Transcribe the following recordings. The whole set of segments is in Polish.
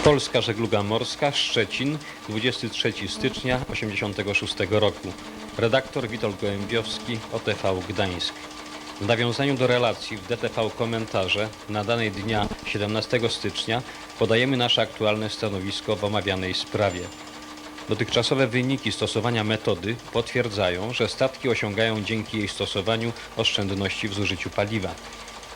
Polska Żegluga Morska, Szczecin, 23 stycznia 1986 roku. Redaktor Witold Gołębiowski, OTV Gdańsk. W nawiązaniu do relacji w DTV Komentarze nadanej dnia 17 stycznia podajemy nasze aktualne stanowisko w omawianej sprawie. Dotychczasowe wyniki stosowania metody potwierdzają, że statki osiągają dzięki jej stosowaniu oszczędności w zużyciu paliwa.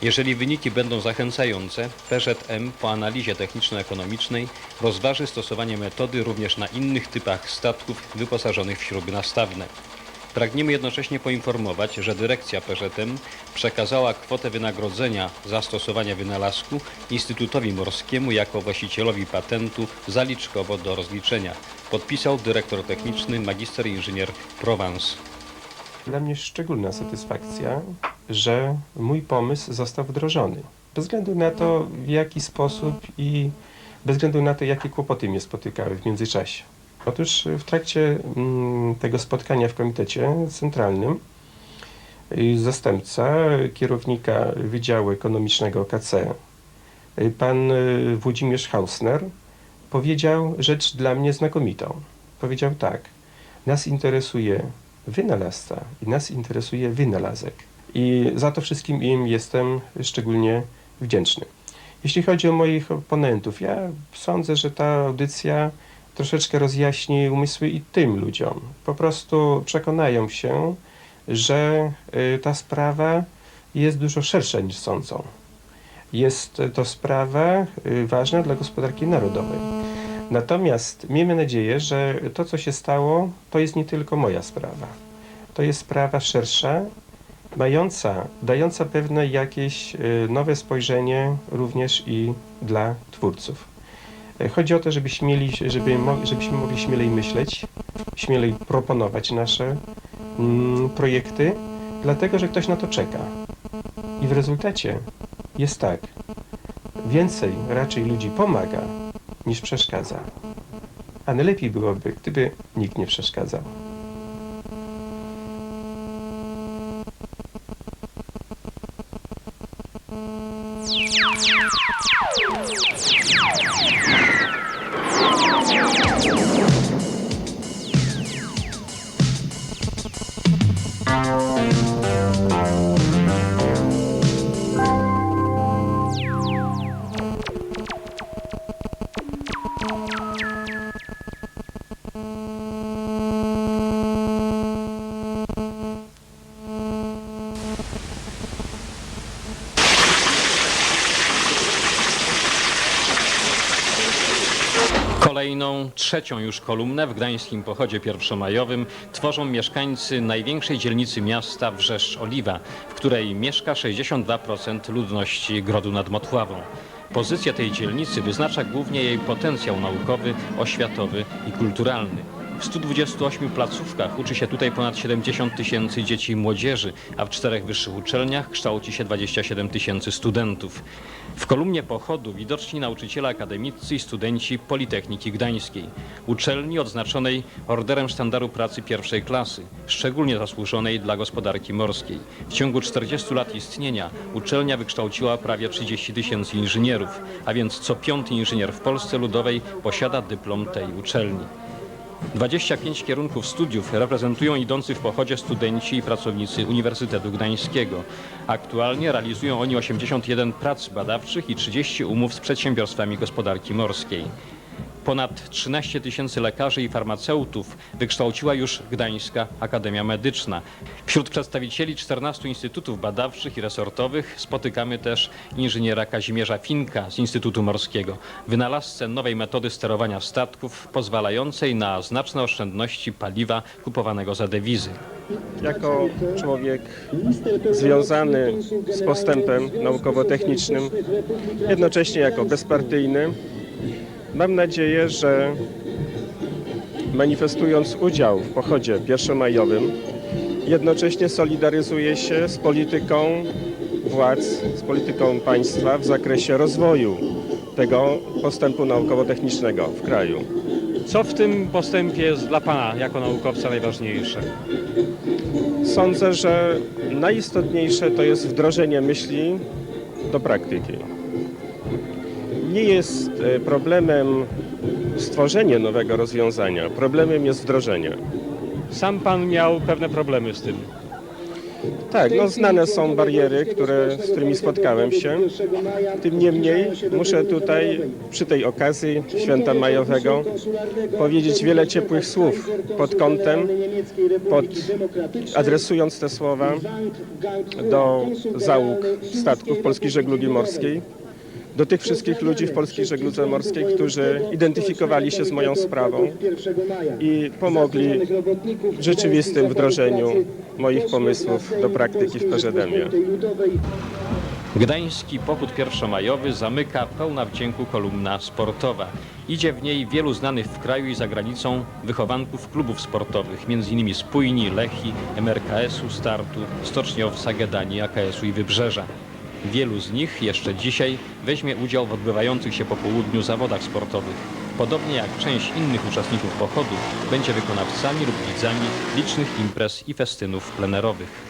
Jeżeli wyniki będą zachęcające, PŻM po analizie techniczno-ekonomicznej rozważy stosowanie metody również na innych typach statków wyposażonych w śruby nastawne. Pragniemy jednocześnie poinformować, że dyrekcja PŻM przekazała kwotę wynagrodzenia za stosowanie wynalazku Instytutowi Morskiemu jako właścicielowi patentu zaliczkowo do rozliczenia. Podpisał dyrektor techniczny magister inżynier Provence. Dla mnie szczególna satysfakcja, że mój pomysł został wdrożony. Bez względu na to, w jaki sposób i bez względu na to, jakie kłopoty mnie spotykały w międzyczasie. Otóż w trakcie tego spotkania w Komitecie Centralnym zastępca kierownika Wydziału Ekonomicznego KC, pan Włodzimierz Hausner, powiedział rzecz dla mnie znakomitą. Powiedział tak: nas interesuje wynalazca i nas interesuje wynalazek. I za to wszystkim im jestem szczególnie wdzięczny. Jeśli chodzi o moich oponentów, ja sądzę, że ta audycja troszeczkę rozjaśni umysły i tym ludziom. Po prostu przekonają się, że ta sprawa jest dużo szersza niż sądzą. Jest to sprawa ważna dla gospodarki narodowej. Natomiast miejmy nadzieję, że to, co się stało, to jest nie tylko moja sprawa. To jest sprawa szersza, dająca pewne jakieś nowe spojrzenie również i dla twórców. Chodzi o to, żebyśmy mogli śmielej myśleć, śmielej proponować nasze projekty, dlatego że ktoś na to czeka. I w rezultacie jest tak: więcej raczej ludzi pomaga niż przeszkadza. A najlepiej byłoby, gdyby nikt nie przeszkadzał. Kolejną, trzecią już kolumnę w gdańskim pochodzie pierwszomajowym tworzą mieszkańcy największej dzielnicy miasta Wrzeszcz-Oliwa, w której mieszka 62% ludności Grodu nad Motławą. Pozycja tej dzielnicy wyznacza głównie jej potencjał naukowy, oświatowy i kulturalny. W 128 placówkach uczy się tutaj ponad 70 000 dzieci i młodzieży, a w 4 wyższych uczelniach kształci się 27 000 studentów. W kolumnie pochodu widoczni nauczyciele akademiccy i studenci Politechniki Gdańskiej, uczelni odznaczonej Orderem Sztandaru Pracy pierwszej klasy, szczególnie zasłużonej dla gospodarki morskiej. W ciągu 40 lat istnienia uczelnia wykształciła prawie 30 000 inżynierów, a więc co 5. inżynier w Polsce Ludowej posiada dyplom tej uczelni. 25 kierunków studiów reprezentują idący w pochodzie studenci i pracownicy Uniwersytetu Gdańskiego. Aktualnie realizują oni 81 prac badawczych i 30 umów z przedsiębiorstwami gospodarki morskiej. Ponad 13 000 lekarzy i farmaceutów wykształciła już Gdańska Akademia Medyczna. Wśród przedstawicieli 14 instytutów badawczych i resortowych spotykamy też inżyniera Kazimierza Finka z Instytutu Morskiego, wynalazcę nowej metody sterowania statków pozwalającej na znaczne oszczędności paliwa kupowanego za dewizy. Jako człowiek związany z postępem naukowo-technicznym, jednocześnie jako bezpartyjny, mam nadzieję, że manifestując udział w pochodzie pierwszomajowym, jednocześnie solidaryzuje się z polityką władz, z polityką państwa w zakresie rozwoju tego postępu naukowo-technicznego w kraju. Co w tym postępie jest dla Pana jako naukowca najważniejsze? Sądzę, że najistotniejsze to jest wdrożenie myśli do praktyki. Nie jest problemem stworzenie nowego rozwiązania. Problemem jest wdrożenie. Sam pan miał pewne problemy z tym. Tak, no znane są bariery, z którymi spotkałem się. Tym niemniej muszę tutaj przy tej okazji Święta Majowego powiedzieć wiele ciepłych słów pod kątem, adresując te słowa do załóg statków Polskiej Żeglugi Morskiej, do tych wszystkich ludzi w Polskiej Żegludze Morskiej, którzy identyfikowali się z moją sprawą i pomogli w rzeczywistym wdrożeniu moich pomysłów do praktyki w PŻDM-ie. Gdański pochód pierwszomajowy zamyka pełna wdzięku kolumna sportowa. Idzie w niej wielu znanych w kraju i za granicą wychowanków klubów sportowych, m.in. Spójni, Lechii, MRKS-u, Startu, Stoczniowca, Gedanii, AKS-u i Wybrzeża. Wielu z nich jeszcze dzisiaj weźmie udział w odbywających się po południu zawodach sportowych. Podobnie jak część innych uczestników pochodu, będzie wykonawcami lub widzami licznych imprez i festynów plenerowych.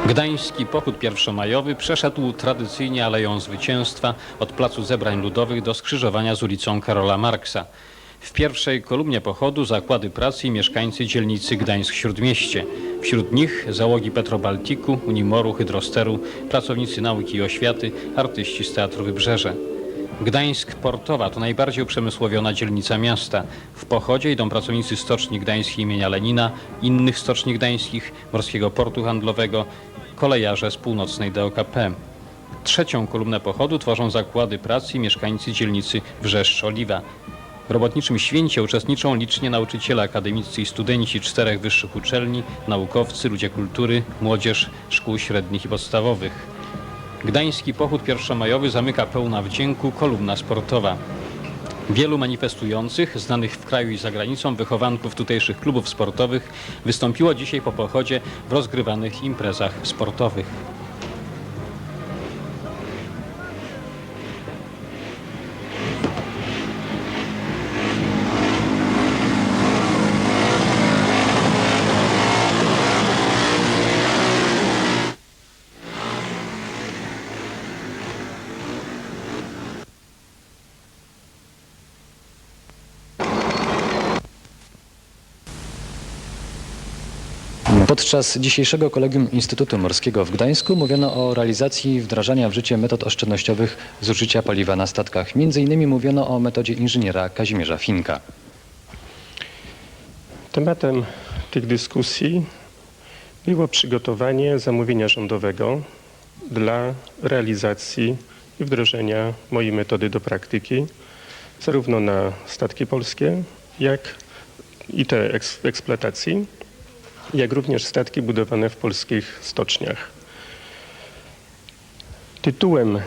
Gdański pochód pierwszomajowy przeszedł tradycyjnie Aleją Zwycięstwa od Placu Zebrań Ludowych do skrzyżowania z ulicą Karola Marksa. W pierwszej kolumnie pochodu zakłady pracy i mieszkańcy dzielnicy Gdańsk-Śródmieście. Wśród nich załogi Petrobaltiku, Unimoru, Hydrosteru, pracownicy nauki i oświaty, artyści z Teatru Wybrzeże. Gdańsk Portowa to najbardziej uprzemysłowiona dzielnica miasta. W pochodzie idą pracownicy Stoczni Gdańskiej imienia Lenina, innych stoczni gdańskich, Morskiego Portu Handlowego, kolejarze z północnej DOKP. Trzecią kolumnę pochodu tworzą zakłady pracy i mieszkańcy dzielnicy Wrzeszcz-Oliwa. W robotniczym święcie uczestniczą licznie nauczyciele akademiccy i studenci 4 wyższych uczelni, naukowcy, ludzie kultury, młodzież szkół średnich i podstawowych. Gdański pochód pierwszomajowy zamyka pełna wdzięku kolumna sportowa. Wielu manifestujących, znanych w kraju i za granicą wychowanków tutejszych klubów sportowych wystąpiło dzisiaj po pochodzie w rozgrywanych imprezach sportowych. Podczas dzisiejszego kolegium Instytutu Morskiego w Gdańsku mówiono o realizacji wdrażania w życie metod oszczędnościowych zużycia paliwa na statkach. Między innymi mówiono o metodzie inżyniera Kazimierza Finka. Tematem tych dyskusji było przygotowanie zamówienia rządowego dla realizacji i wdrożenia mojej metody do praktyki, zarówno na statki polskie, jak i te w eksploatacji, jak również statki budowane w polskich stoczniach. Tytułem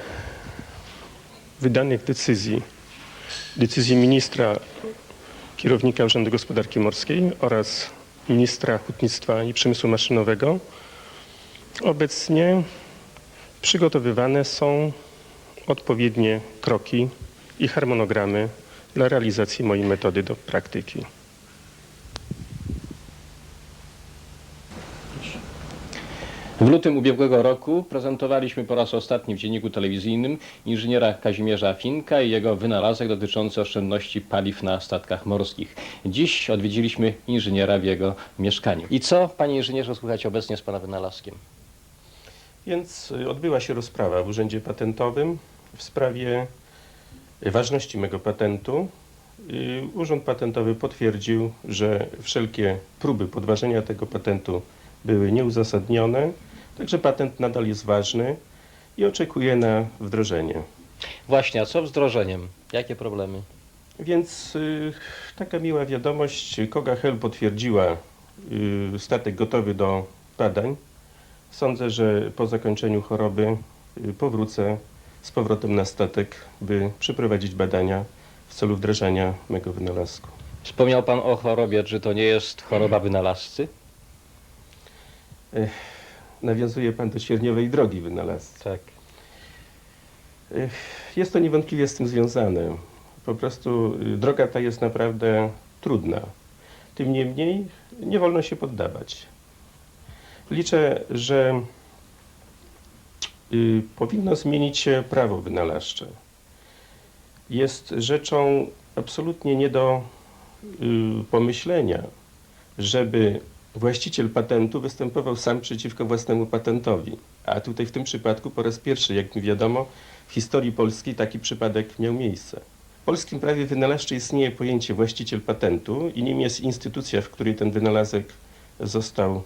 wydanych decyzji ministra kierownika Urzędu Gospodarki Morskiej oraz ministra hutnictwa i przemysłu maszynowego obecnie przygotowywane są odpowiednie kroki i harmonogramy dla realizacji mojej metody do praktyki. W lutym ubiegłego roku prezentowaliśmy po raz ostatni w dzienniku telewizyjnym inżyniera Kazimierza Finka i jego wynalazek dotyczący oszczędności paliw na statkach morskich. Dziś odwiedziliśmy inżyniera w jego mieszkaniu. I co, panie inżynierze, słychać obecnie z pana wynalazkiem? Więc odbyła się rozprawa w Urzędzie Patentowym w sprawie ważności mego patentu. Urząd Patentowy potwierdził, że wszelkie próby podważenia tego patentu były nieuzasadnione, także patent nadal jest ważny i oczekuje na wdrożenie. Właśnie, a co z wdrożeniem? Jakie problemy? Więc taka miła wiadomość, Koga Hel potwierdziła statek gotowy do badań. Sądzę, że po zakończeniu choroby powrócę z powrotem na statek, by przeprowadzić badania w celu wdrażania mego wynalazku. Wspomniał pan o chorobie, czy to nie jest choroba wynalazcy? Nawiązuje pan do cierniowej drogi wynalazcy. Tak. Jest to niewątpliwie z tym związane. Po prostu droga ta jest naprawdę trudna. Tym niemniej nie wolno się poddawać. Liczę, że powinno zmienić się prawo wynalazcze. Jest rzeczą absolutnie nie do pomyślenia, żeby właściciel patentu występował sam przeciwko własnemu patentowi. A tutaj w tym przypadku po raz pierwszy, jak mi wiadomo, w historii polskiej taki przypadek miał miejsce. W polskim prawie wynalazczym istnieje pojęcie właściciel patentu i nim jest instytucja, w której ten wynalazek został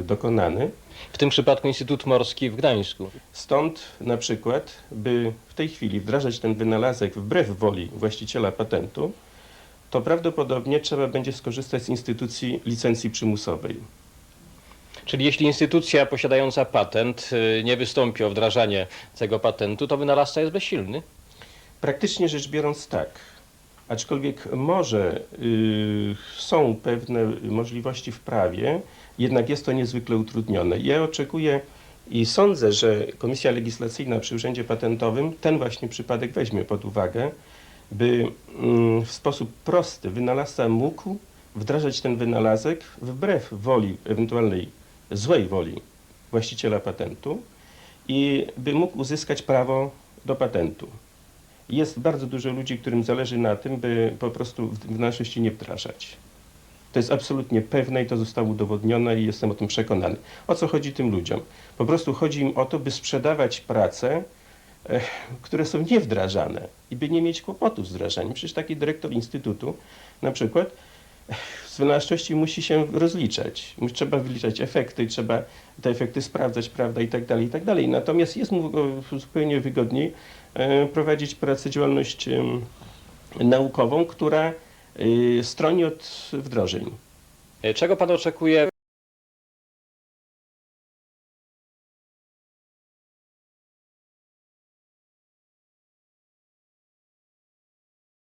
dokonany. W tym przypadku Instytut Morski w Gdańsku. Stąd na przykład, by w tej chwili wdrażać ten wynalazek wbrew woli właściciela patentu, to prawdopodobnie trzeba będzie skorzystać z instytucji licencji przymusowej. Czyli jeśli instytucja posiadająca patent nie wystąpi o wdrażanie tego patentu, to wynalazca jest bezsilny? Praktycznie rzecz biorąc tak. Aczkolwiek może są pewne możliwości w prawie, jednak jest to niezwykle utrudnione. Ja oczekuję i sądzę, że Komisja Legislacyjna przy Urzędzie Patentowym ten właśnie przypadek weźmie pod uwagę, by w sposób prosty wynalazca mógł wdrażać ten wynalazek wbrew woli, ewentualnej złej woli właściciela patentu i by mógł uzyskać prawo do patentu. Jest bardzo dużo ludzi, którym zależy na tym, by po prostu wynalazłości nie wdrażać. To jest absolutnie pewne i to zostało udowodnione i jestem o tym przekonany. O co chodzi tym ludziom? Po prostu chodzi im o to, by sprzedawać prace, które są niewdrażane i by nie mieć kłopotów z wdrażaniem. Przecież taki dyrektor instytutu na przykład z wynalazczości musi się rozliczać. Trzeba wyliczać efekty, trzeba te efekty sprawdzać, prawda, i tak dalej, i tak dalej. Natomiast jest mu zupełnie wygodniej prowadzić pracę, działalność naukową, która stroni od wdrożeń. Czego pan oczekuje